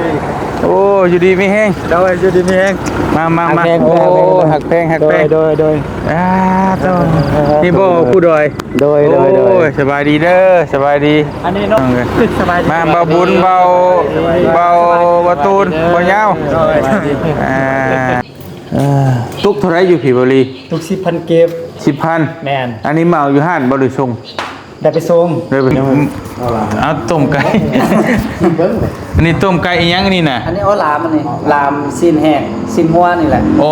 ดีโอ้อยู่ดีไม่แห้ง โดยอยู่ดีมีแฮง มาโอ้หักแพง โดยอ่าโตนี่บ่ผู้ดอย โดย โอ้ยสบายดีเด้อสบายดี อันนี้เนาะสบายดี มาเบาบุญเบาตูนเบาเงาอ่าตุกเท่าไรอยู่ผีบรี ทุก10,000เก็บ 10,000 แมน อันนี้เมาอยู่ห้านบริสุทธิ์ ได้ไปส่ง เลยไปเอาต้มไก่ อันนี้ต้มไก่อีหยังอันนี้น่ะ อันนี้เอาลามอันนี้ลามซีนแห้งซีนหัวนี่แหละ โอ้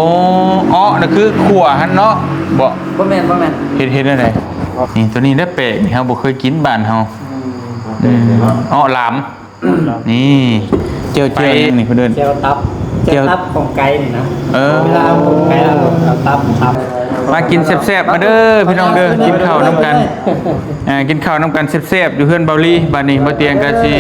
อ๋อนั่นคือขั่วหันเนาะบ่ บ่แม่น เฮ็ดอะไรนี่ตัวนี้ได้แปลกนี่เฮาบ่เคยกินบ้านเฮาอ๋อหลามนี่เจียวนี่เพิ่นเอิ้น เจียวตับของไก่นี่นะ เออ เวลาเอาของไก่เราเอาตับ มากินแซ่บๆมาเด้อพี่น้องเด้อกินข้าวนํกันกินข้าวนํกันแซ่บๆอยู่เฮือนเบาลีบ้านนี้บ่เตียงก็สิ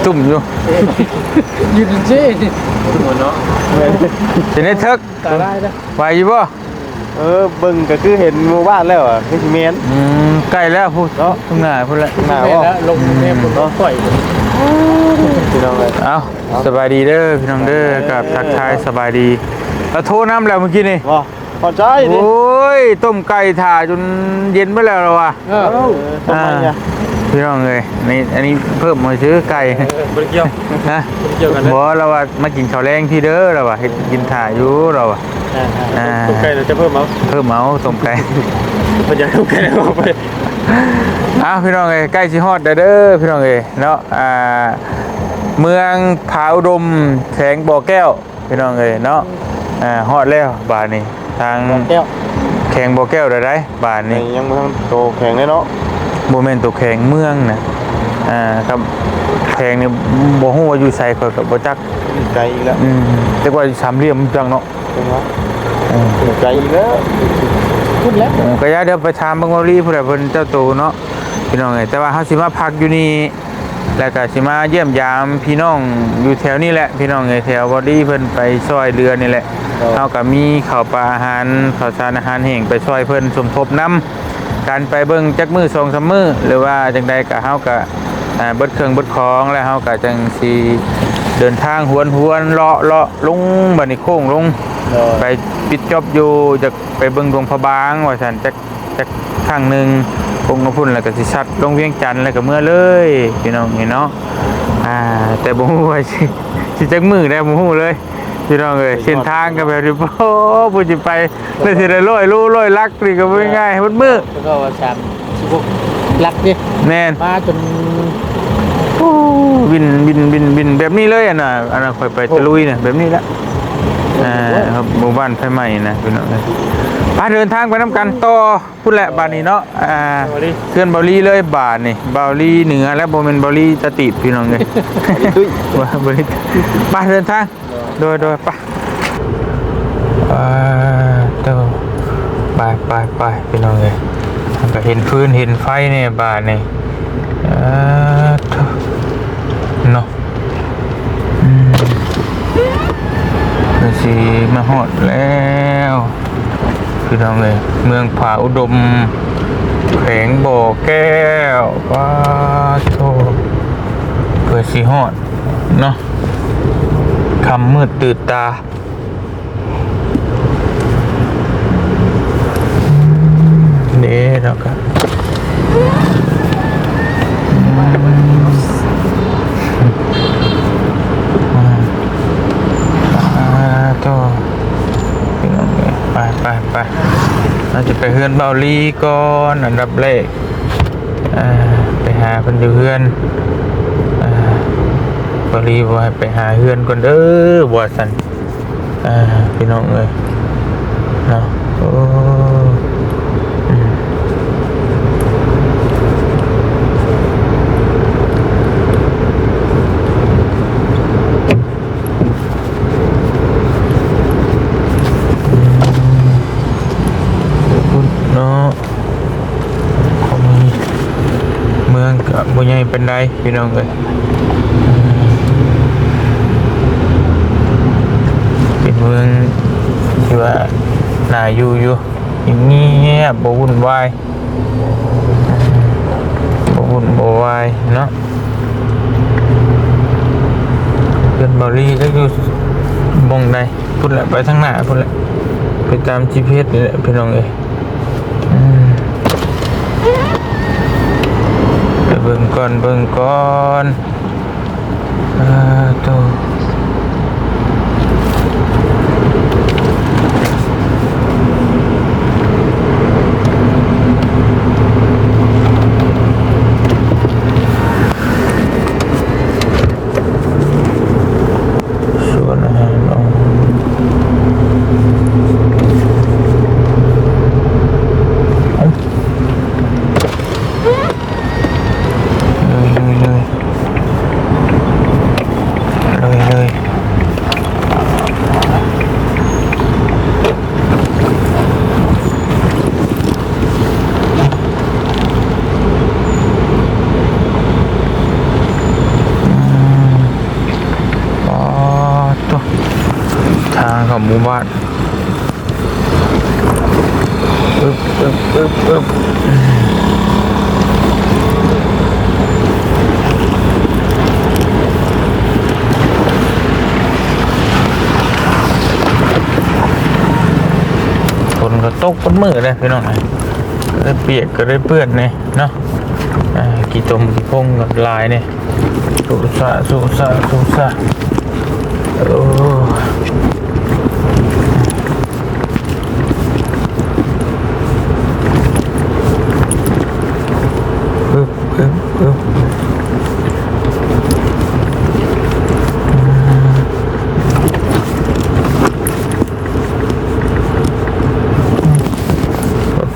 ตุ่มอยู่ ยืนเจ้เนาะ สิได้ทึก ตาได้นะ ไหวอยู่บ่ เบิ่งก็คือเห็นหมู่บ้านแล้วอ่ะคือสิเมน ใกล้แล้วพูดเนาะข้างหน้าพูดแล้ว หน้าว่า ลงแม่ผมก็ปล่อย พี่น้องเลย เอาสบายดีเด้อพี่น้องเด้อกับทักทายสบายดีแล้วโทรน้ำแล้วเมื่อกี้นี่ ว่าพอใจ โอ ดิ้ ยต้มไก่ถ่าจนเย็นไปแล้วเหรอวะ ทำไมอ่ะ พี่น้องเลยนี่อันนี้เพิ่มมาซื้อไก่ บริเกี่ยว นะ เกี่ยวกัน บอกเราว่ามากินข้าวแรงที่เด้อเราว่าเฮ็ดกินถ่าอยู่เราว่า ตุ๊กไก่เราจะเพิ่มเอา เพิ่มเมาต้มไก่ พยายามตุ๊กไก่ออกไป อ้าวพี่น้องเอ้ยใกล้สิฮอดเด้อพี่น้องเอ้ยเนาะเมืองผาอุดมแขวงบ่อแก้วพี่น้องเอ้ยเนาะฮอดแล้วบาดนี้ทาง แก้ว แข่งบ่อแก้วได้บาทนี่ ยังไม่ต้องโตแข็งเลยเนาะ บ่แม่นตัวแข่งเมืองน่ะครับแข่งนี่บ่ฮู้ว่าอยู่ไสข่อยก็บ่จัก ไกลอีกแล้ว แต่ว่าสามเหลี่ยมจังเนาะ เป็นไงไกลอีกแล้ว พูดแล้ว ก็อย่าเดี๋ยวไปถามเบิ่งว่าลีผู้ใดเพิ่นเจ้าโตเนาะพี่น้องเอ้ยแต่ว่าเฮาสิมาพักอยู่นี่แล้วก็สิมาเยี่ยมยามพี่น้องอยู่แถวนี้แหละพี่น้องเอ้ยแถวบ่ดีเพิ่นไปซอยเรือนี่แหละเฮาก็มีข้าวปลาอาหารข้าวสารอาหารแห้งไปซอยเพิ่นสมทบนำ การไปเบิ่งจักมือ2-3มื้อหรือว่าจังใดก็เฮาก็เบิดเครื่องเบิดของแล้วเฮาก็จังสิเดินทางหวนเลาะลงบัดนี้โค้งลงไปปิดจอบอยู่จะไปเบิ่งดวงพระบางว่าซั่นจักครั้งหนึงคงพุ่นแล้วก็สิชัดลงเวียงจันทน์แล้วก็เมื่อเลยพี่น้องนี่เนาะแต่บ่ฮู้ว่าสิจักมื้อได้บ่ฮู้เลยพี่น้องเอ้ยเส้นทางก็แบบนี้โอ้ผู้สิไปเลยสิได้100 ลักนี่ก็บ่ง่ายๆมื้อ แล้วก็ว่า3ลักดิ แน่น มาจน บินแบบนี้เลยอันน่ะค่อยไปตะลุยเนี่ยแบบนี้ละครับหมู่บ้านไฟใหม่นะพี่น้องพาเดินทางไปน้ำกันต่อพูดแหละบ้านนี้เนาะเคลื่อนเบาลีเลยบ้านนี่เบาลีเหนือและโบเมนเบาลีตะติดพี่น้องเลยเบาลีไปเดินทางโดยไปเต่อไปพี่น้องเลยก็เห็นพื้นเห็นไฟเนี่ยบ้านนี่เนาะก็สิมาฮอดแล้วพี่น้องเลยเมืองผาอุดมแขวงบ่อแก้วว้าโธ่เพื่อสิฮอดเนาะคำมืดตื่นตาเด้แล้วก็ต่อพี่น้องเลยไปเราจะไปเฮือนเบาลีก่อนอันดับแรกไปหาเพิ่นอยู่เฮือนเบาลีว่าให้ไปหาเฮือนก่อนเด้อบ่ซั่นพี่น้องเอ้ยเนาะโอ้บ่ใหญ่เป็นไรพี่น้องเอ้ยเป็นเมืองที่ว่าน่าอยู่ เงียบบ่วุ่นวายบ่วุ่นบ่วายเนาะเป็นบอลี่ก็อยู่มองใดพุ่นแหละไปทางหน้าพุ่นแหละไปตาม GPS นี่แหละพี่น้องเอ้ยไปเบิ่งก่อนโตส่วนอาหารเอาเลยตัวทางของหมู่บ้านอึ๊บฝนก็ตกบนมือเลยพี่น้องก็ได้เปียกก็ได้เปื้อนเนี่ยเนาะกี่ตมกี่พงกับลายเนี่ยสุสะโอ้อึ๊บ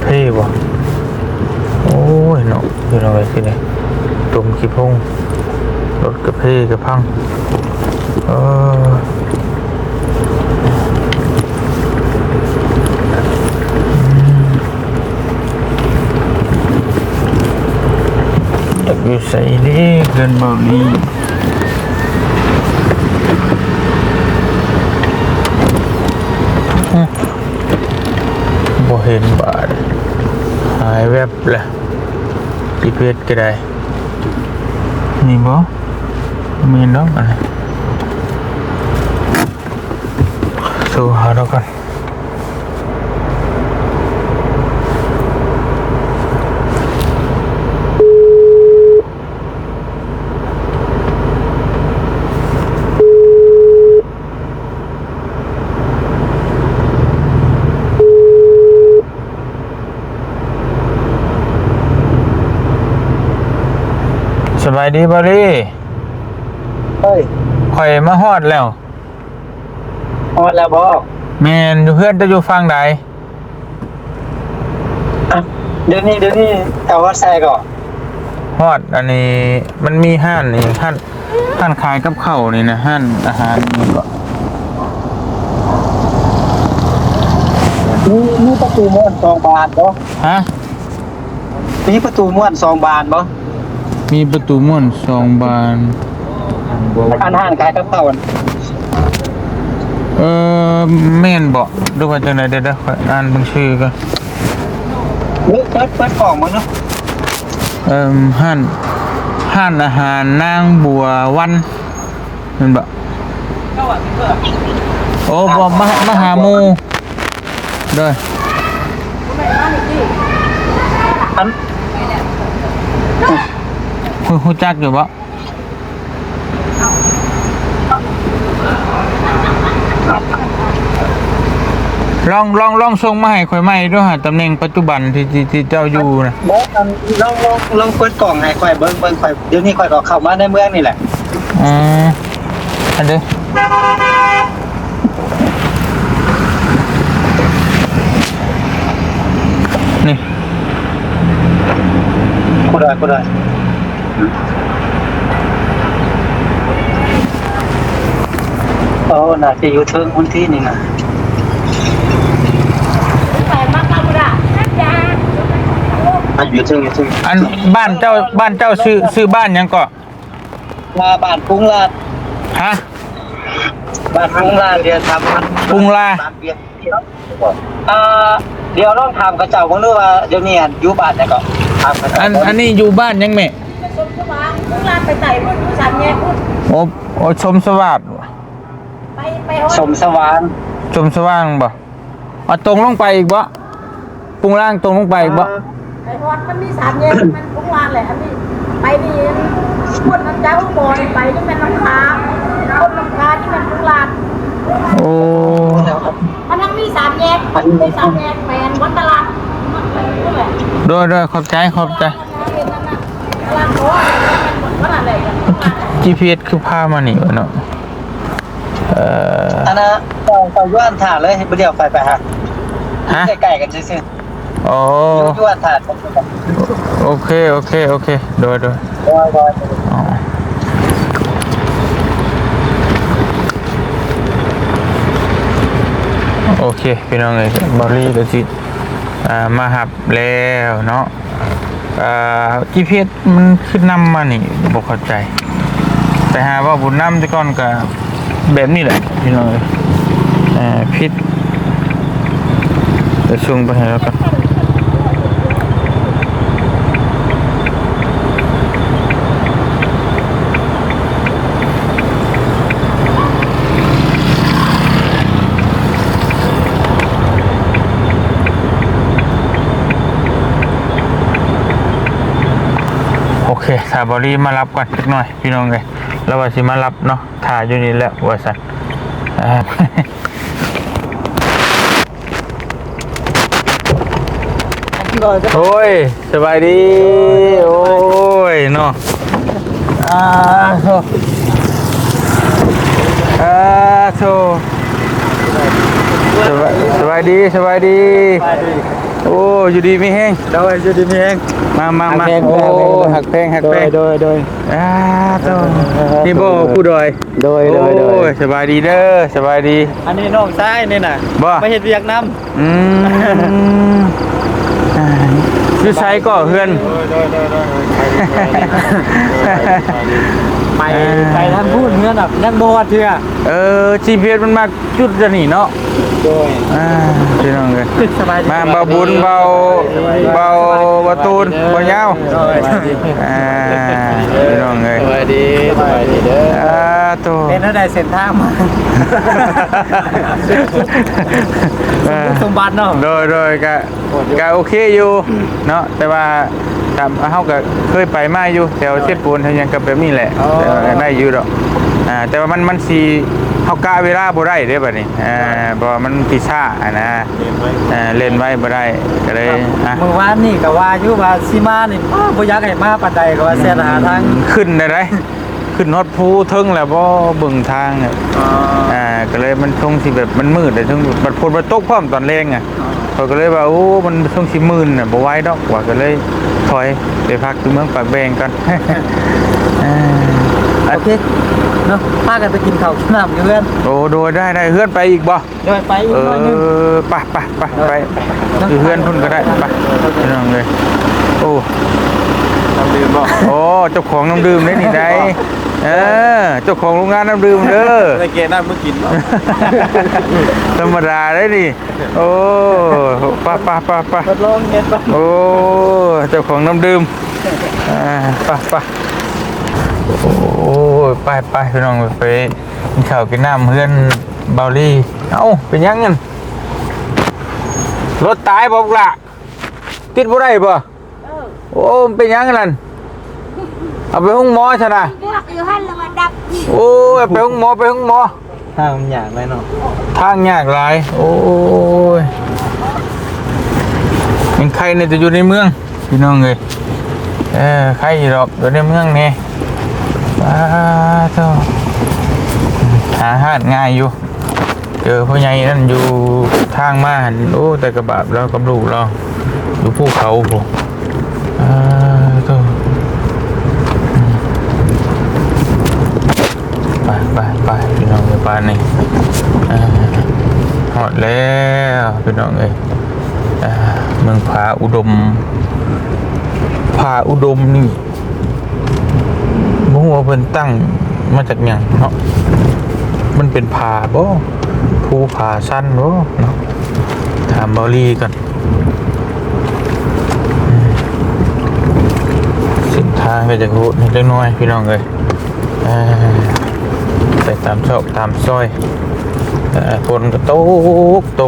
เท่ว่ะโอ้ยเนาะคืออะไรสิเนี่ยตุ่มขี้พงรถกระเพาะกระพังอยู่ใส่เล็กเกินเบาลีบ่เห็นบาดหายแวบละจีเพชรก็ได้นี่บ่มีน้องอะไรสู้หาเรากันสบายดีบ่ลี่เฮ้ย ข่อยมาฮอดแล้ว ฮอดแล้วบ่ แม่นอยู่เพื่อนจะอยู่ฟังใด เดี๋ยวนี้เอาว่าใส่ก่อน ฮอดอันนี้มันมีห้านนี่ห้านขายกับข้าวนี่นะห้านอาหารนี่ก็ มีประตูม้วน2 บานบ่ ฮะ มีประตูม้วน2 บานบ่ มีประตูม่วน2 บาน อาหารขายกับข้าว แม่นบ่หรือว่าจังได๋เดี๋ยวข่อยอ่านเบิ่งชื่อก่อน เปิดกล่องมันเนาะ ห้านอาหารนางบัววันแม่นบ่โอ้บ่มาหาหมู่เด้อ อัน ฮู้จักอยู่บ่ลองส่งมาให้ข่อยใหม่ด้วยฮะตำแหน่งปัจจุบันที่เจ้าอยู่นะ บ่ลองเปิดกล่องให้ข่อยเบิ่งข่อยเดี๋ยวนี้ข่อยก็เข้ามาในเมืองนี่แหละ อันเด้อนี่ กูได้โอ้น่าจะอยู่เทิงพื้นที่นี่นะ อยู่ถึง อันบ้านเจ้าซื้อบ้านยังก็ บ้านกรุงลาด ฮะ บ้านกรุงลาดเรียนทำมัน กรุงลา อ่า เดี๋ยวลองถามกระเจ้าเบิ่งดูว่าเดี๋ยวนี้อยู่บ้านได้ก็ถามกระเจ้า อันนี้อยู่บ้านยังแม่ ไปชมสว่างพุ่งลานไปไต่พุ่งสามแยกพุ่ง โอ้ชมสวัสดิ์ ไปฮอด สมสวรรค์ ชมสว่างบ่เอาตรงลงไปอีกบ่ปรุงล่างตรงลงไปอีกบ่ ไปฮอดมันมีสามแยกมันพุ่งลานแหละอันนี้ไปนี่พุ่นน้ำเจ้าบ่อนี่ไปนี่เป็นน้ำค้าพุ่นน้ำค้าที่มันพุ่งลาน โอ้ มันทั้งมีสามแยกมีสามแยกแมนวัดตลาดนั่นแหละ โดยขอบใจตลาดโอ้ยมันอะไรกัน GPS คือพามานี่วะเนาะอันน่ะต้องย้อนถาเลยบ่เดี๋ยวไปหา ฮะ ใกล้ๆกันซื่อ โอ้ ๆย้อนถา โอเคโดยอ๋อโอเคพี่น้องเอ้ยบอลลี่ก็สิมาหับแล้วเนาะGPS มันขึ้นนำมานี่บ่เข้าใจแต่หาว่าบุญนำแต่ก่อนก็แบบนี้แหละพี่น้องเอ้ยผิดจะช่วงไปให้แล้วกันโอเคถ้าบริมารับก่อนสักหน่อยพี่น้องเลยแล้วว่าสิมารับเนาะถ่ายอยู่นี่แหละว่าสันโอ้ยสบายดีโอ้ยเนาะโธ่โธ่สบายดีโอ้อยู่ดีไม่แห้ง โดยอยู่ดีมีแฮง มาโอ้หักแพง โดย โธ่นี่บ่ผู้ดอย โดย โอ้ยสบายดีเด้อสบายดี อันนี้น้องชายนี่น่ะ บ่ มาเฮ็ดเวียกนำ อยู่ไสก็เฮือน ไปทางพูดเฮือนน่ะยังบ่ฮอดเทื่อ GPS มันมาจุดจะนี่เนาะ โดย พี่น้องเอ้ย สบายดี มาเบาบุญเบาตูนเบาเหย้าพี่น้องเอ้ย สบายดีเด้อ ตัว เป็นอะไรเส้นทางมาสมบัติเนาะ โดยก็โอเคอยู่เนาะแต่ว่าเฮาก็เคยไปมาอยู่แถวเช็ดปูนยังกับแบบนี้แหละแต่ว่าได้อยู่ดอกแต่ว่ามันสิเฮากะเวลาบ่ได้เด้บัดนี้เพราะว่ามันพิซ่านะเล่นไว้บ่ได้ก็เลย เมื่อวานนี่ก็ว่าอยู่ว่าสิมานี่บ่อยากให้มาปานใดก็ว่าแซ่หาทาง ขึ้นได้ขึ้นฮอดภูเทิงแล้วบ่เบิ่งทางเนี่ยก็เลยมันคงสิแบบมันมืดเลยทั้งบัดฝนมันตกพร้อมตอนแรงเขาก็เลยว่าโอ้มันคงสิมืดน่ะบ่ไหวดอกว่าก็เลยถอยไปพักที่เมืองปากแบงกัน โอเคเนาะพากันไปกินข้าวกินน้ำอยู่เพื่อน โอ้โดยได้เฮือนไปอีกบ่ เดี๋ยวไปอีกหน่อยนึง ไปคือเฮือนพุ่นก็ได้ไปน้องเลยโอ้ น้ำดื่มบ่ โอ้เจ้าของน้ำดื่มได้นี่ได้เจ้าของโรงงานน้ำดื่มเด้อ ไปเกน้ำมื้อกินบ่ ธรรมดาได้ดิโอ้ปะ ทดลองเฮ็ดบ่ โอ้เจ้าของน้ำดื่มปะโอ้ไปพี่น้องไปกินข้าวกินน้ำเพื่อนเบาลี่เอ้าเป็นยังงั้นรถตายบอกละติดบ่ได้บ่โอ้เป็นยังงั้นเอาไปห้องหมอชนะ พวกอยู่หันแล้วมาดับ โอ้ยไปห้องหมอ ทางมันยากเลยเนาะ ทางยากหลายโอ้ยเป็นใครเนี่ยจะอยู่ในเมืองพี่น้องเลยใครหรอกอยู่ในเมืองนี่เจ้าหาหาดง่ายอยู่เจอพ่อใหญ่นั่นอยู่ทางมาหันโอ้แต่กระบะเรากำลูกเราอยู่ภูเขาผมเจ้าไปพี่น้องไปป่านนี่หอดแล้วพี่น้องเลยเมืองผาอุดมนี่บ่ฮู้ว่าเพิ่นตั้งมาจากหยังเนาะมันเป็นผาบ่ภูผาสั้นบ่เนาะถามเบาลีก่อน เส้นทางก็จะรู้นิดน้อยพี่น้องเลยไปตามซอกตามซอยฝนก็ต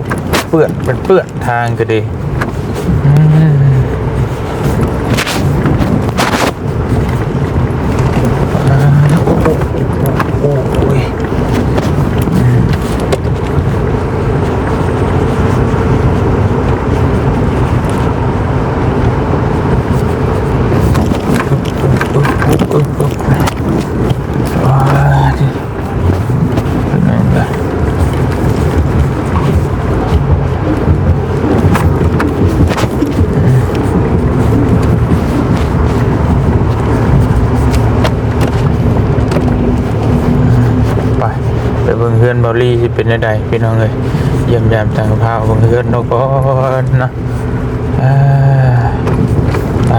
กเปื้อนเป็นเปื้อนทางก็ดีเฮือนบอลี่ที่เป็นใดพี่น้องเลยเยี่ยมยามต่างภาพเฮือนนกก่อนนะไป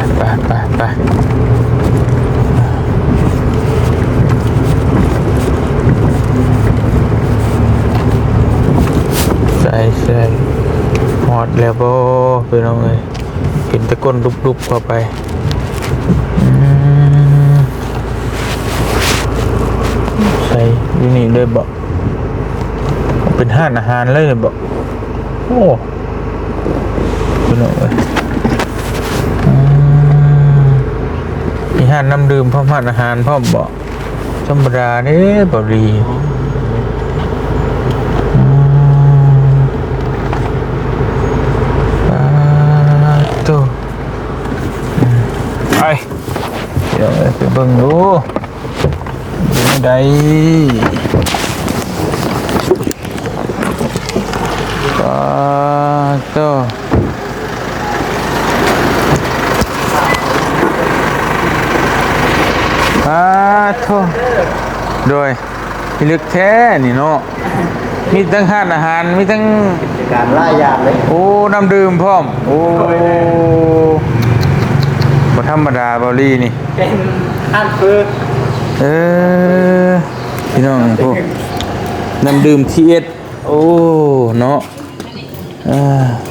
ใส่หอดแล้วบ่พี่น้องเลยเห็นตะก้นลุบๆเข้าไปใส่อยู่นี่เลยบ่เป็นห้านอาหารเลยบ่โอ้พี่น้องเอ้ยมีห้านน้ำดื่มพร้อมห้านอาหารพร้อมบ่ธรรมดาเด้บ่ดีตัวไปเดี๋ยวไปเบิ่งดูอยู่ใดตัวโทโดยพิลึกแท้นี่เนาะมีทั้งห้านอาหารมีทั้งการล่ายางเลยโอ้น้ำดื่มพร้อมโอ้บ่ธรรมดาบอลี่นี่เป็นห้านคือพี่น้องพวกน้ำดื่มทีเอสโอ้เนาะ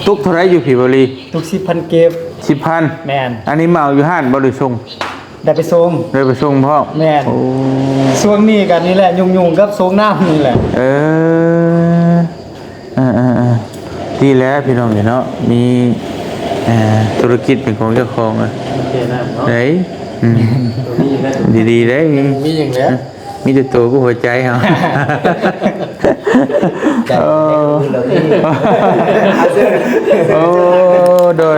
ตุกเท่าไรอยู่ผีบรีตุก10,000 เก็บ10,000แมนอันนี้มาเอาอยู่ห้านบริส่งได้ไปส่งพ่อแมนช่วงนี้กันนี่แหละยุ่งกับส่งน้ำนี่แหละดีแล้วพี่น้องเนาะมีธุรกิจเป็นของเจ้าของไหนดีๆได้มีอย่างเนี้ยมีแต่ตัวกูหัวใจเหรอโอ้โดย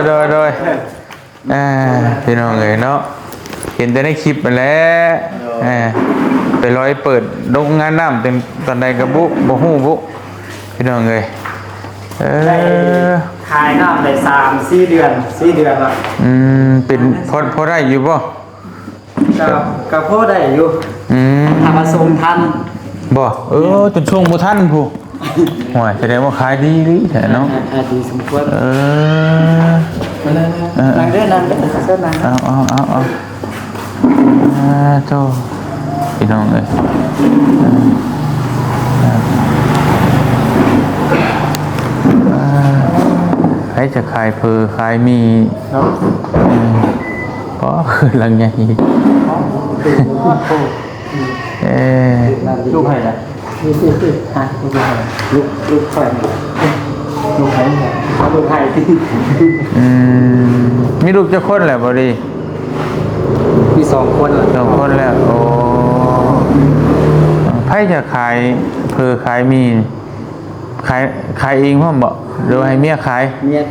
พี่น้องเลยเนาะเห็นแต่ในคลิปมาแล้วไปร้อยเปิดโรงงานน้ำเต็มตอนใดกับบุหูบุพี่น้องเลยขายน้ำได้3-4 เดือนแล้วเป็นพอได้อยู่ป่ะกับพ่อได้อยู่ทำมาส่งทันบ่จนช่วงบ่ทันผู้ห่วยแสดงว่าขายดีหรือแท้เนาะดีสมควรนั่งเด้อเส้นนั่งเอาโตพี่น้องเอ้ยให้จะขายเพอขายมีเพราะคือลังใหญ่ลูกใครนะลูกใครลูกใครลูกใครมีลูกจะคนแหละบอดีมี2 คนแล้วโอ้ไพ่จะขายเพอขายมีขายเองพ่อบอกหรือให้เมียขายเมีย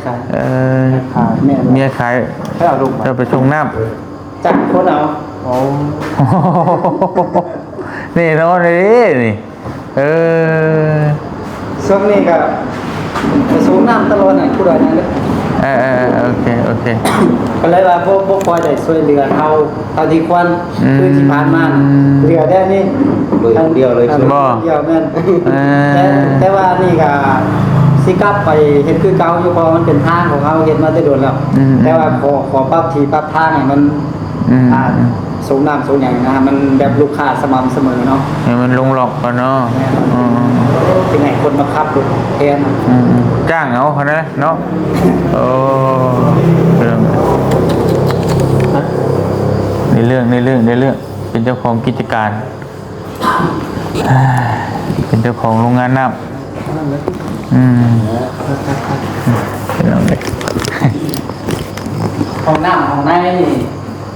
ขายให้เอาลูกเราไปชงน้ำจักคนเอานี่นอนเลยนี่ช่วงนี้ก็ไปสูงน้ำตลอดไหนผู้ใดนั่นเลยโอเคก็เลยว่าพวกพอได้ช่วยเหลือเท่าที่ควรคือที่ผ่านมาเหลือได้นี่เดียวเลยบ่เดียวแม่นแต่ว่านี่ก็สิกลับไปเห็นคือเก่าอยู่พอมันเป็นทางของเขาเห็นมาได้โดนแล้วแต่ว่าขอปรับทีปรับทางให้มัน สูงน้ำสูงอย่างนะมันแบบลูกค้าสม่ำเสมอเนาะ ให้มันลงหลอกก่อนเนาะอืม ที่ไหนคนมาขับรถแทน จ้างเอาเขานะเนาะโอ้เรื่องในเรื่องเป็นเจ้าของกิจการเป็นเจ้าของโรงงานน้ำเป็นอะไร ห้องน้ำห้องในนี่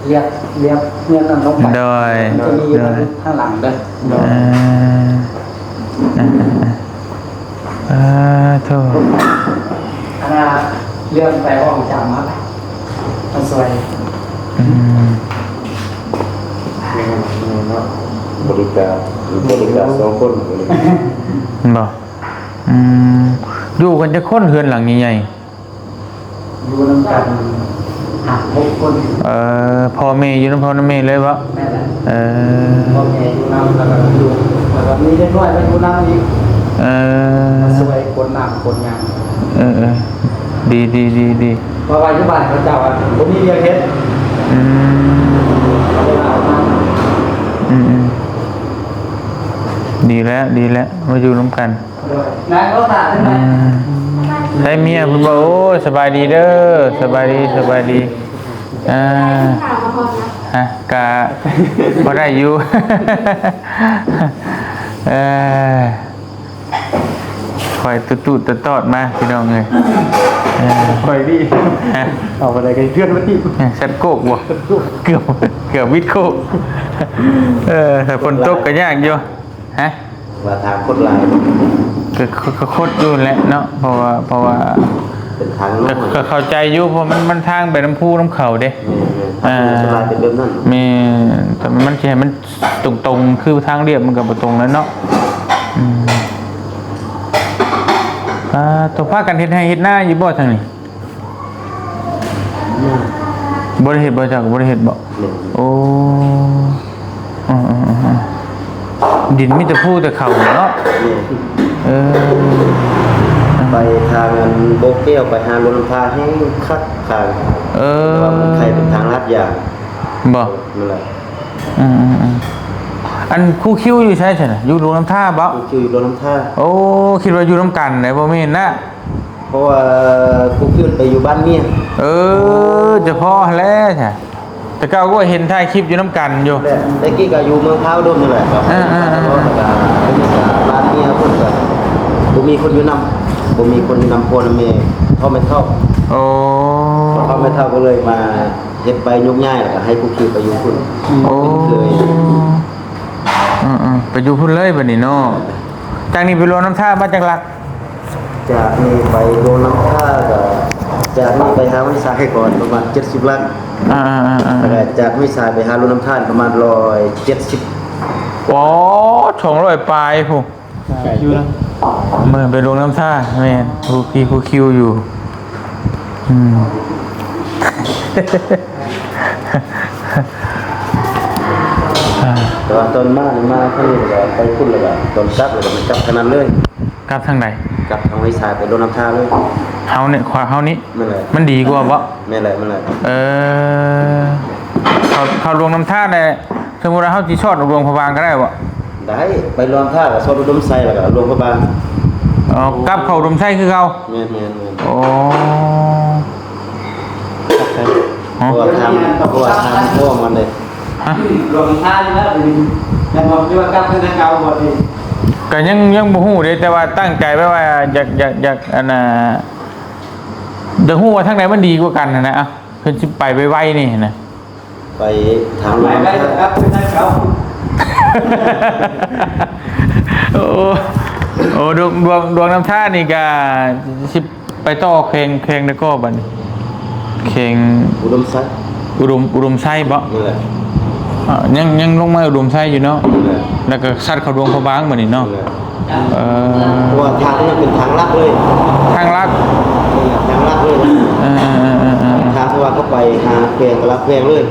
เรียบเงื่อนน้ำลงไป โดย จะมีข้างหลังด้วย โทษ อันนั้นเลื่อนไปห้องจำครับมันสวย บริการสองคน มันบอกอยู่กันจะค้นเฮือนหลังใหญ่ อยู่น้ำกัน6 คน พ่อแม่อยู่น้ำพ่อน้ำแม่เลยวะ แม่แหละพ่อแม่อยู่น้ำแล้วก็อยู่แล้วก็มีเล็กน้อยไปอยู่น้ำอีกสวยคนน้ำคนยาง ดี เพราะว่าที่บ้านเขาเจ้าอ่ะผมมีเรียกเฮ็ดเขาเลยเอามา ดีแล้วมาอยู่น้ำกัน นายเขาตาได้ไหม ได้เมียคุณบอกโอ้สบายดีเด้อสบายดีฮะกะพอได้อยู่ คอยตุดตอดมาพี่น้องเลย คอยดีเอาไปเลยกันเพื่อนมาที่ ชัดโกกบ่เกือบวิดโกกแต่ฝนตกก็ยากอยู่ฮะ ว่าทางคนหลาย ก็โคตรอยู่แหละเนาะเพราะว่า เป็นทางโลก ก็เข้าใจอยู่เพราะมันทางไปน้ำพุน้ำเขาเด้ สบายเป็นเรื่องนั้น มีแต่มันใช่มันตรงคือทางเรียบมันกับตรงแล้วเนาะตัวภาคกันเฮ็ดให้เฮ็ดหน้าอยู่บ่ทางนี้บ่ได้เฮ็ดบ่จักบ่ได้เฮ็ดบ่โอ้ดินมีแต่ผู้แต่เขาเนาะไปทางโบเกี้ยวไปหาลนพาให้คัดทางว่ามันใครเป็นทางลาดยาง บ่ นั่นแหละ อันคู่คิวอยู่ใช่ไหมอยู่โรงน้ำท่าบ่ คืออยู่ลน้ำท่า โอ้คิดว่าอยู่น้ำกันไหนบ่แม่นนะ เพราะว่ากูขึ้นไปอยู่บ้านเมีย จะพ่อแล้วใช่แต่เก้าก็เห็นถ่ายคลิปอยู่น้ำกันอยู่ แต่ตะกี้ก็อยู่เมืองเท้าด้วยนี่แหละครับบ้านเมียเพิ่นก็บ่มีคนอยู่นำบ่มีคนนำพ่อนำแม่เขาไม่เท่า โอ้ เขาไม่เท่าก็เลยมาเฮ็ดไปยกย้ายแล้วก็ให้กูคิวไปอยู่พุ่น โอ้ เคย ไปอยู่พุ่นเลยบัดนี้เนาะจากนี้ไปโรงน้ำท่ามาจากหลัก จากนี้ไปโดนน้ำท่าก็จากนี้ไปหาวิสาให้ก่อนประมาณ70ล้านแล้วก็จากวิสาไปหาโดนน้ำท่าประมาณ170 อ๋อ200ปลายผู้ อยู่นะ เมื่อไปโรงน้ำท่าแม่นผู้คิวอยู่แต่ว่าตอนมาเขานี่ก็ไปพุ่นแล้วก็ตอนกลับแล้วก็มันกลับขนาดเลย กลับทางไหน กลับทางวิสาไปโดนน้ำท่าเลย เฮาเนี่ยขวาเฮานี้ นั่นแหละ มันดีกว่าบ่ นั่นแหละนั่นแหละ เขาลงน้ำท่าได้สมมุติว่าเฮาสิชอดรวงพะบางก็ได้บ่ ได้ไปรวมท่ากับโซนอุดมไซแล้วก็รวมพระบาง กลับเข้าดมไส้คือเก่า แม่น โอ้ เพราะว่าทางพ่อมันเลย ฮะ รวมท่านี่แล้วยังบอกที่ว่ากลับเป็นเก่าหมดนี่ ก็ยังบ่ฮู้เด้แต่ว่าตั้งใจไว้ว่าอยากอันน่ะจะฮู้ว่าทางไหนมันดีกว่ากันนะอ่ะเพิ่นสิไปไวๆนี่นะ ไปทาง ไป รวม ได้ ท่า ครับเป็นเก่า โอ้ดวงน้ำท่านี่ก็สิไปต่อเพลงแล้วก็บัดนี้เพลง อุดมไซ อุดมไส้บ่ นี่แหละ ยังลงมาอุดมไส้อยู่เนาะ นี่แหละ แล้วก็สัตว์เขาดวงพระบางบัดนี้เนาะ นี่แหละเพราะว่าทางนี้เป็นทางลัดเลย ทางลัก ทางลัดเลยทางที่ว่าเขาไปหาแพงก็รับแพงเลย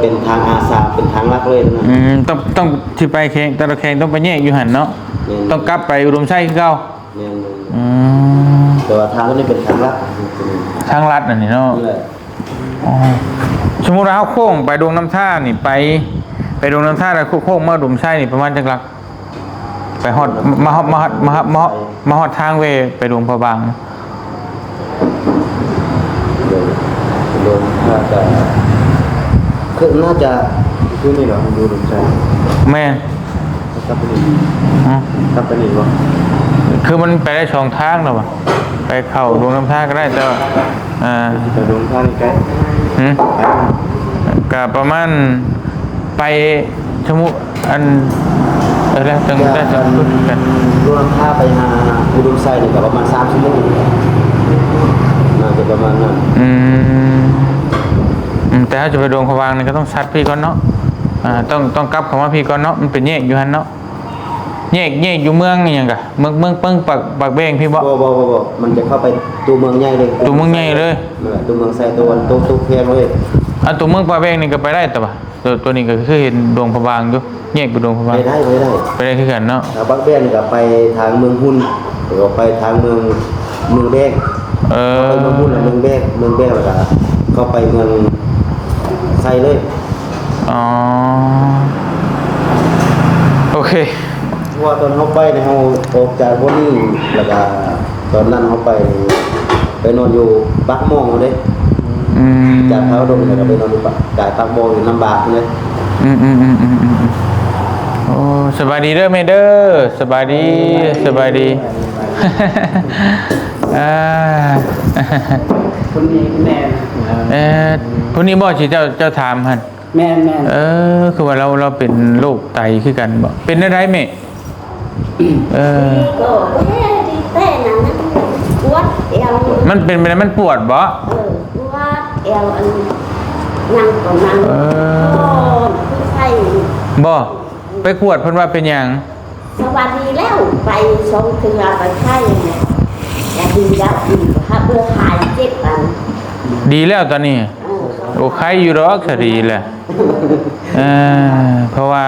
เป็นทางอาสาเป็นทางลัดเลยนะ ต้องที่ไปแข่งแต่ละแข่งต้องไปแยกอยู่หันเนาะต้องกลับไปอุดมไส้คือเก่า เนี่ย ม แต่ว่าทางนี้เป็นทางลัด ทางลัดอันนี้เนาะ นี่แหละ อ๋อ สมมุติว่าเฮาโค้งไปดงน้ำท่านี่ไปดงน้ำท่าแล้วโค้งมาดุมไส้นี่ประมาณจักลักไปฮอดมาฮอดทางเวไปดงพระบาง โดนน่าจะคือน่าจะคือนี่เหรอดูดมใจ แม่น ตับไปนี่ตับไปนี่วะ คือมันไปได้2ทางแล้วว่ะไปเข้าดงน้ำท่าก็ได้แต่ว่าแต่โดนท่านี่ใกล้ ก็ประมาณไปชมุอันแล้วจังได้จังพูดกัน รวมท่าไปหาอุดมไซเนี่ยก็ประมาณ3 ชั่วโมงน่าจะประมาณนั้นแต่ถ้าจะไปดงพวางนี่ก็ต้องซัดพี่ก่อนเนาะต้องกลับเข้ามาพี่ก่อนเนาะมันเป็นแยกอยู่หั่นเนาะแยกอยู่เมืองนี่หยังกะเมืองเปิ้งปักเบ้งพี่บ่มันจะเข้าไปตัวเมืองใหญ่เลยตัวเมืองใหญ่เลยตัวเมืองไซตัววันตัวแพงเลยตัวเมืองปักเบ้งนี่ก็ไปได้แต่ว่าตัวนี้ก็คือเห็นดงพวางอยู่แยกไปดงพวางไปได้คือกันเนาะแล้วปักเบ้งก็ไปทางเมืองหุ่นแล้วก็ไปทางเมืองแบกไปเมืองหุ่นแล้วเมืองแบกแล้วก็เข้าไปเมืองไซเลยโอเคว่าตอนเขาไปเนี่ยเขาออกจากบนนี้แล้วก็ตอนนั้นเขาไปนอนอยู่ปักมองเลยจากเขาดงแล้วก็ไปนอนอยู่ปักมองอยู่น้ำบากเลยโอ้สบายดีเด้อแม่เด้อสบายดีคนนี้แม่คนนี้บ่สิเจ้าถามหั่นแม่คือว่าเราเป็นโรคไตคือกันบ่เป็นได้แม่ก็แค่ดีแต่นั้นปวดเอวมันเป็นไปได้มันปวดบ่ปวดเอวอันนั่งก็นั่งคือใช่บ่ไปขวดเพิ่นว่าเป็นหยังสวัสดีแล้วไปส่งเทือไปใช่แต่ดีแล้วดีถ้าเบื่อหายเจ็บกันดีแล้วตอนนี้โอ้ใครอยู่ดอกก็ดีแหละเพราะว่า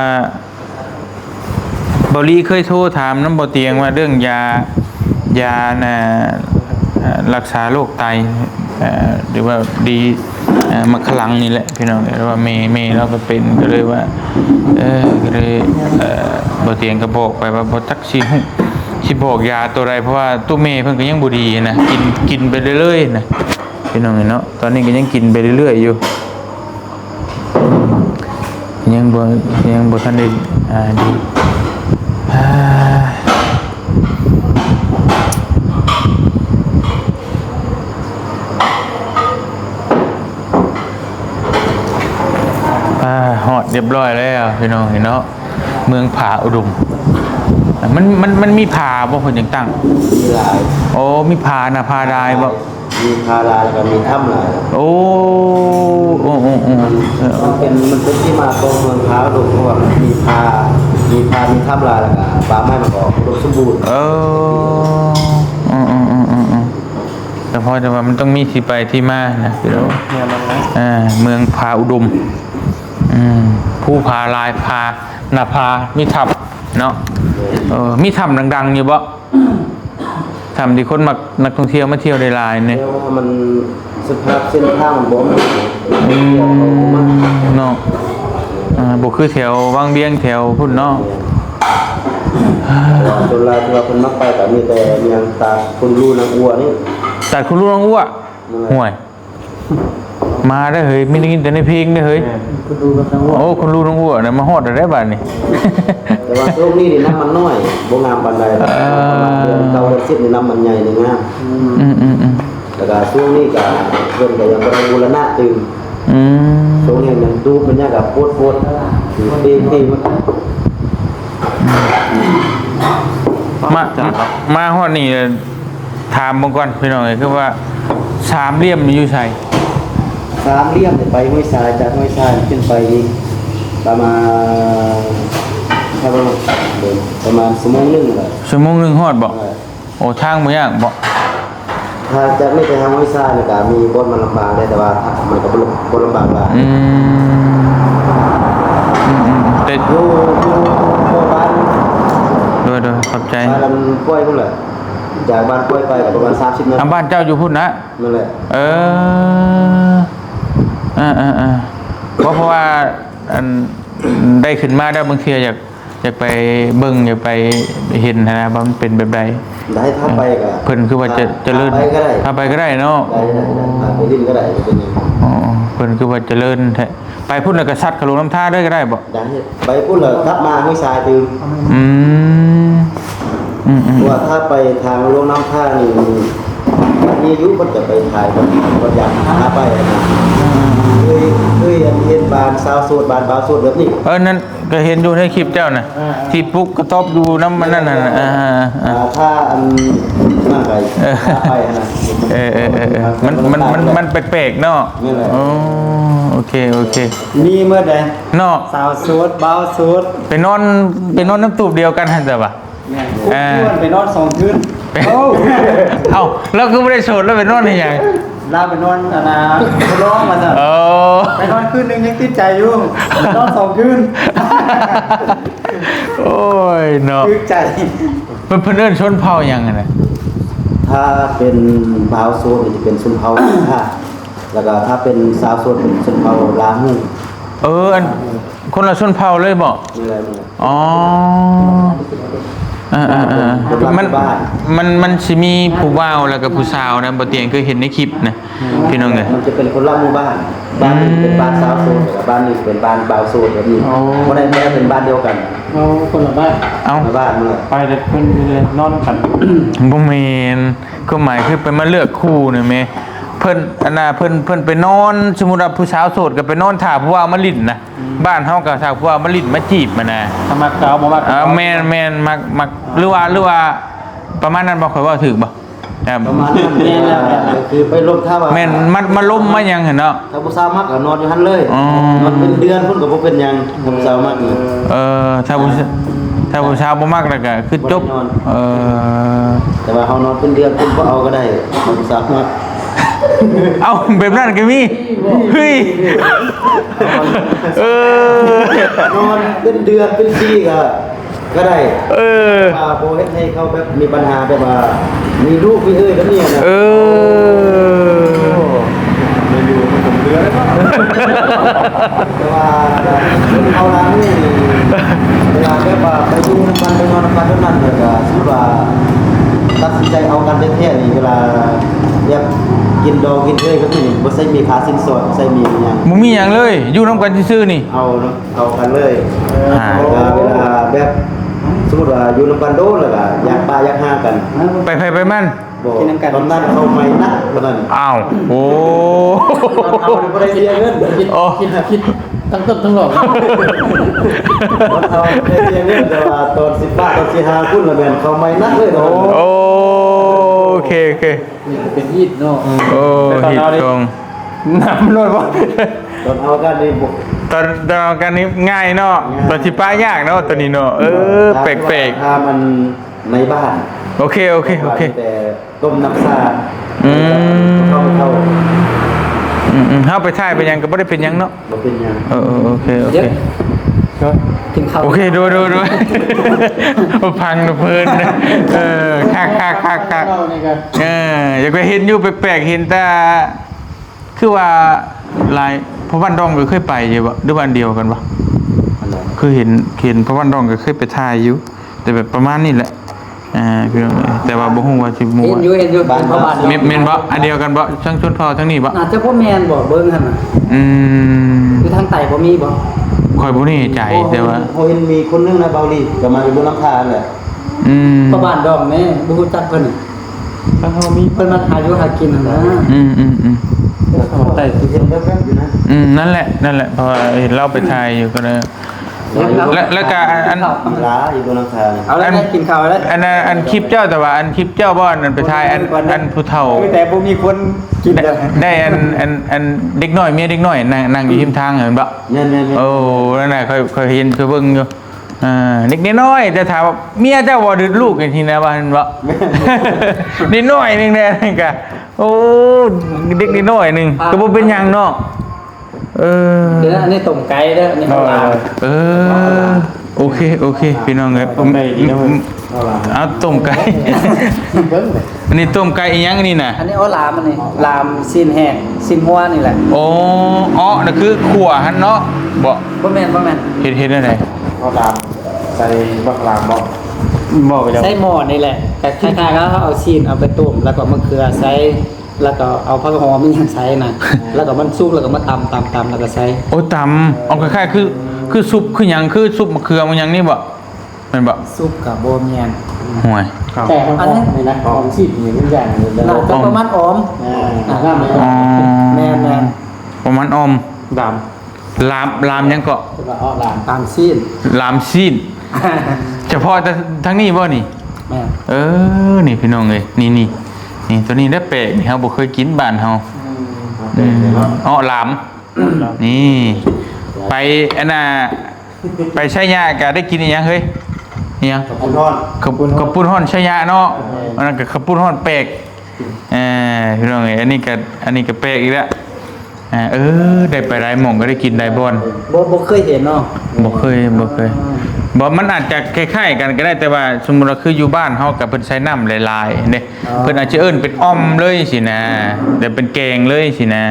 บริเคยโทรถามน้ำบ่เตียงว่าเรื่องยาน่ะรักษาโรคไตหรือว่าดีมะขลังนี่แหละพี่น้องหรือว่าเมเราก็เป็นก็เลยว่าก็เลยบ่เตียงก็บอกไปว่าบ่จักสิบอกยาตัวใดเพราะว่าตู้เมเพิ่นก็ยังบ่ดีนะกินไปเรื่อยๆนะพี่น้องเนาะตอนนี้ก็ยังกินไปเรื่อยๆอยู่ยังบ่ทันได้ดีฮอดเรียบร้อยแล้วพี่น้องเนาะเมืองผาอุดมมันมีผาบ่เพิ่นจังตั้งมีหลายโอ้มีผาน่ะผาดายบ่มีพาลายแล้วก็มีถ้ำหลายโอ้มันเป็นที่มาของเมืองพาอุดมเพราะว่ามีถ้ำลายแล้วก็ป่าไม้มันก็อุดมสมบูรณ์แต่พอจะว่ามันต้องมีที่ไปที่มานะพี่น้องเมืองผาอุดมผู้พาลายพาหน้าพามีถ้ำเนาะมีถ้ำดังๆอยู่บ่ถ้ำที่คนนักท่องเที่ยวมาเที่ยวได้หลายเนี่ยมันสภาพเส้นทางมันบ่เนาะบ่คือแถววังเบียงแถวพุ่นเนาะส่วนหลายที่ว่าเพิ่นมักไปก็มีแต่เมียงตาคุณรู้นางอัวนี่ตาคุณรู้นางอัวห่วยมาได้เฮ้ยไม่ได้ยินแต่ในเพลงได้เฮ้ยโอ้คุณรู้นางอัวน่ะมาฮอดได้บัดนี้แต่ว่าช่วงนี้นี่น้ำมันน้อยบ่งามปานใดประมาณเดือนเก่าเดือน10นี่น้ำมันใหญ่นี่งามแล้วก็ช่วงนี้ก็เพิ่นก็ยังบ่ได้บูรณะตื่นช่วงนี้ยังดูมันยังกับโพดตีมาฮอดนี่ถามบ่ก่อนพี่น้องเอ้ยคือว่าสามเหลี่ยมอยู่ไสสามเหลี่ยมไปห้วยทรายจากห้วยทรายขึ้นไปประมาณชั่วโมงนึงแหละชั่วโมงนึงฮอดบ่โอ้ทางบ่ยากบ่ถ้าจะไม่ไปทางห้วยทรายนี่ก็มีบ่มันลำบากได้แต่ว่ามันก็บ่ลำบากหลายแต่อยู่บ้านโดยขอบใจบ้านกล้วยพุ่นแหละจากบ้านกล้วยไปก็ประมาณ30นาทีบ้านเจ้าอยู่พุ่นนะนั่นแหละ เพราะว่าอันได้ขึ้นมาได้บางทีอยากไปเบิ่งอยากไปเห็นนะว่ามันเป็นแบบใด ได้ถ้าไปก็ เพิ่นคือว่าจะเลื่อน ไปก็ได้ ถ้าไปก็ได้เนาะ ได้พาไปดินก็ได้เป็นอย่าง อ๋อเพิ่นคือว่าเจริญแท้ไปพุ่นแล้วก็ซัดเขาลงน้ำท่าได้ก็ได้บ่ ได้ไปพูดเลยทับมาห้วยทรายตื่น อืม ว่าถ้าไปทางลงน้ำท่านี่มีอายุมันจะไปถ่ายคนอยากหาไปนะเคยเห็นบานสาวโสดบานบ่าวโสดแบบนี้ นั่นก็เห็นอยู่ในคลิปเจ้าน่ะที่ปุ๊กกระทบดูน้ำมันนั่นน่ะถ้าอันมากไปไปนะ มันแปลกๆเนาะอ๋อโอเคมีเมื่อใด เนาะ สาวโสดบ่าวโสด ไปนอนน้ำตูบเดียวกันหั่นแต่ว่า อ้วนไปนอน2คืน เอ้าแล้วก็ไม่ได้โสดแล้วไปนอนได้ยัง ลาไปนอนร้องมาซะไปนอนคืนนึงยังติดใจอยู่นอน2คืน โอ้ยเนาะ ติดใจ มันเพิ่นเอิ้นชนเผ่ายังไงนะ ถ้าเป็นบ่าวโสดจะเป็นชนเผ่าค่ะแล้วก็ถ้าเป็นสาวโสดเป็นชนเผ่าลาหู อันคนละชนเผ่าเลยบ่ นี่อะไรนี่ อ๋อมันสิมีผู้ว่าวแล้วก็ผู้สาวนะบ่เตียงเคยเห็นในคลิปนะพี่น้องเอ้ย มันจะเป็นคนละหมู่บ้านบ้านนึงเป็นบ้านสาวโสดแต่บ้านนึงเป็นบ้านบ่าวโสดแบบนี้บ่ได้แม้เป็นบ้านเดียวกัน เอาคนละบ้าน เอ้า บ้านเมื่อ ไปแต่เพิ่นเลยนอนกัน บ่แม่นก็หมายคือไปมาเลือกคู่นี่แม่เพิ่นอันน่ะเพิ่นไปนอนสมมุติว่าผู้สาวโสดก็ไปนอนท่าผู้ว่าวมาลิ้นนะบ้านเฮาก็ท่าผู้ว่าวมาลิ้นมาจีบมันน่ะ ถ้ามักเก่าบ่มัก แม่นมักหรือว่าประมาณนั้นบ่ค่อยว่าถูกบ่ ประมาณนั้นแม่แล้วคือไปลมท่าว่า แม่นมาล้มมาหยังหั่นเนาะ ถ้าผู้สาวมักก็นอนอยู่หั่นเลยนอนเป็นเดือนพุ่นก็บ่เป็นหยังผู้สาวมักนี่ ถ้าผู้สาวบ่มักแล้วก็คือจบแต่ว่าเฮานอนเป็นเดือนพุ่นบ่เอาก็ได้ผู้สาวมัก เอาแบบนั้นก็มีเฮ้ยนอนเป็นเดือนเป็นปีก็ได้โบเฮ็ดให้เขาแบบมีปัญหาแบบว่ามีลูกมีเอ้ยแบบนี้นะไม่อยู่มันผมเดือนแต่ว่าเอาละนี่เวลาแบบว่าไปดูน้ำมันไปนอนน้ำมันเท่านั้นเลยก็ถือว่าตัดสินใจเอากันแท้ๆนี่เวลาอยากกินดองกินเอ้ยก็คือบ่ใช่มีค่าสินสอดใช่มีหยัง บ่มีหยังเลยอยู่นำกันซื่อๆนี่ เอากันเลยเวลาแบบสมมุติว่าอยู่นำกันโดนแล้วก็อยากปลาอยากหากัน ไปมัน บอกตอนนั้นเขาไม่นักตอนนั้น อ้าวโอ้ เอาบ่ได้เสียเงินคิดทั้งต้นทั้งดอกตอนเอาได้เสียเงินแต่ว่าตอน10 บาทตอน15คุณละแม่นเขาไม่นักเลยตอนนั้น โอเค เป็นฮีดเนาะ โอ้ฮิตตรงน้ำรวดบ่ ตอนเอากันนี่บ่ ตอนเอากันนี้ง่ายเนาะตอนสิป้ายากเนาะตัวนี้เนาะแปลกๆ ถ้ามันในบ้าน โอเค แต่ต้มน้ำซาเข้าเฮาไปถ่ายเป็นหยังก็บ่ได้เป็นหยังเนาะ บ่เป็นหยัง โอเค กินข้าว โอเคดูพังเพิ่นคักอยากไปเห็นอยู่แปลกๆเห็นแต่คือว่าลายพระวันดองก็เคยไปอยู่บ่หรือวันเดียวกันบ่คือเห็นพระวันดองก็เคยไปถ่ายอยู่แต่แบบประมาณนี้แหละพี่น้องแต่ว่าบ่ฮู้ว่าสิหมู่ เห็นอยู่บ้านพ่อบ้าน แม่นบ่อันเดียวกันบ่ทั้งชนเผ่าทั้งนี้บ่ อาจจะพ่อแม่นบ่เบิ่งหั่นน่ะคือทางใต้บ่มีบ่ ค่อยบ่แน่ใจแต่ว่า เขาเห็นมีคนนึงนะเบาลีก็มาอยู่บนน้ำทานแหละ พ่อบ้านดอกแม่บ่ฮู้จักเพิ่นถ้าเฮามีเพิ่นมาหาอยู่หากินน่ะนะ แต่ที่เห็นแว๊บๆอยู่นะ นั่นแหละเพราะว่าเห็นเราไปถ่ายอยู่ก็เลยแล้วก็อัน ร้าอยู่บนน้ำทาน เอาแล้วกินข้าวแล้ว อันคลิปเจ้าแต่ว่าอันคลิปเจ้าบ่อันไปถ่ายอันผู้เฒ่า แต่บ่มีคนกิน ได้อันเด็กน้อยเมียเด็กน้อยนั่งอยู่ริมทางเห็นบ่ เนี่ย โอ้นั่นน่ะค่อยเห็นค่อยเบิ่งอยู่เด็กน้อยแต่ถามว่าเมียเจ้าบ่ดื้อลูกกันทีนะว่าเห็นบ่นิดหน่อยนึงแน่นี่ก็โอ้เด็กนิดหน่อยนึงก็บ่เป็นหยังเนาะเดี๋ยวอันนี้ต้มไก่เด้ออันนี้ข้าวหลาม โอเคพี่น้องเอ้ยเอาต้มไก่อันนี้ต้มไก่อีหยังนี่น่ะอันนี้เอาหลามอันนี้หลามสิ้นแห้งสิ้นหัวนี่แหละอ๋อ น่ะคือขั่วหั่นเนาะบ่ บ่แม่น เฮ็ดได้ได เอาดามใส่บักลามบ่ บ่ไปแล้ว ใส่หม้อนี่แหละแต่คล้ายๆก็เอาซีนเอาไปต้มแล้วก็มะเขือใส่แล้วก็เอาผักหอมมีหยังใส่น่ะแล้วก็มันสุกแล้วก็มาตำแล้วก็ใส่ โอ้ตำเอาคล้ายๆคือซุปคือหยังคือซุปมะเขือมันหยังนี่บ่แม่นบ่ ซุปกับบ่แม่น ห่วย แต่อันนี้นี่นะหอมชีพนี่มันอย่างนึงแล้ว น่าจะประมาณออม น้ำมัน อ๋อ แม่น ประมาณออม ดาม ลามยังก็ คือว่าอ้อดาม ตามซีน ลามซีนเฉพาะแต่ทั้งนี้บ่นี่ แม่น นี่พี่น้องเอ้ยนี่ตัวนี้ได้แปลกนี่เฮาบ่เคยกินบ้านเฮาอ๋อลามนี่ไปอันน่ะไปใช้ยาก็ได้กินอีหยังเฮ้ยอีหยัง คุณทอด ขับปุ้นฮ้อนชายาเนาะอันนั้นก็ขับปุ้นฮ้อนแปลกพี่น้องเอ้ยอันนี้ก็แปลกอีกแล้วได้ไปหลายหม่องก็ได้กินได้บ่อน บ่เคยเห็นเนาะ บ่เคยบ่มันอาจจะคล้ายๆกันก็ได้แต่ว่าสมมุติว่าคืออยู่บ้านเฮากับเพิ่นใช้น้ำหลายๆเด้เพิ่นอาจจะเอิ้นเป็นอ้อมเลยสินะแต่เป็นแกงเลยสินะ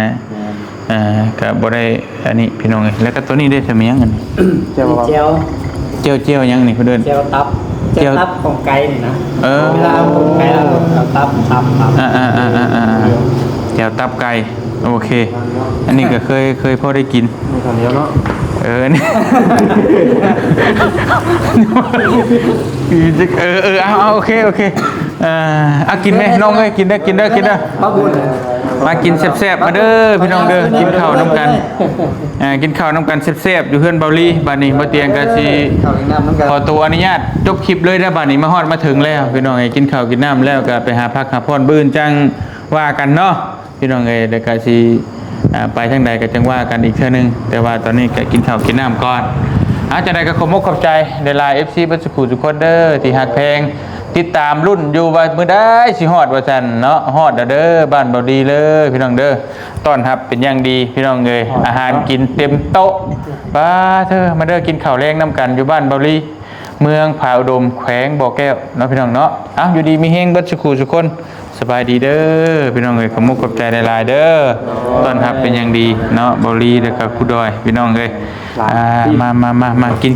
ก็บ่ได้อันนี้พี่น้องเอ้ยแล้วก็ตัวนี้ได้ทำหยังกัน เจียว หยังนี่เพิ่นเอิ้น เจียวตับของไก่นี่นะ เวลาเอาของไก่แล้วเอาตับแก้วตับไก่โอเค อันนี้ก็เคยพอได้กิน มีคำเดียวเนาะ นี่เอาโอเคเอากินไหมน้องเอ้ยกินได้ ป้าบุญ มากินแซ่บๆมาเด้อพี่น้องเด้อกินข้าวน้ำกันกินข้าวน้ำกันแซ่บๆอยู่เฮือนเบาลีบ้านนี้บ่เตียงก็สิ ข้าวกินน้ำน้ำกัน ขอตัวอนุญาตจบคลิปเลยนะบ้านนี้มาฮอดมาถึงแล้วพี่น้องเอ้ยกินข้าวกินน้ำแล้วก็ไปหาพักหาพรบื้นจังว่ากันเนาะพี่น้องเอ้ยเดี๋ยวก็สิไปทางใดก็จังว่ากันอีกเทื่อนึงแต่ว่าตอนนี้ก็กินข้าวกินน้ำก่อนจังใดก็ขอบคุณขอบใจในไลน์ FC บัสกุทุกคนเด้อที่ฮักแพงติดตามรุ่นอยู่ว่ามื้อใดสิฮอดว่าซั่นเนาะฮอดเด้อบ้านบ่ดีเลยพี่น้องเด้อต้อนรับเป็นอย่างดีพี่น้องเอ้ยอาหารกินเต็มโต๊ะบ้าเธอมาเด้อกินข้าวแรงน้ำกันอยู่บ้านบ่ดีเมืองผาอุดมแขวงบ่อแก้วเนาะพี่น้องเนาะอยู่ดีมีเฮงเบิดสุขุทุกคนสบายดีเด้อพี่น้องเอ้ยขอบคุณขอบใจหลายๆเด้อต้อนรับเป็นอย่างดีเนาะบ่ดีเด้อครับครูดอยพี่น้องเอ้ยมากิน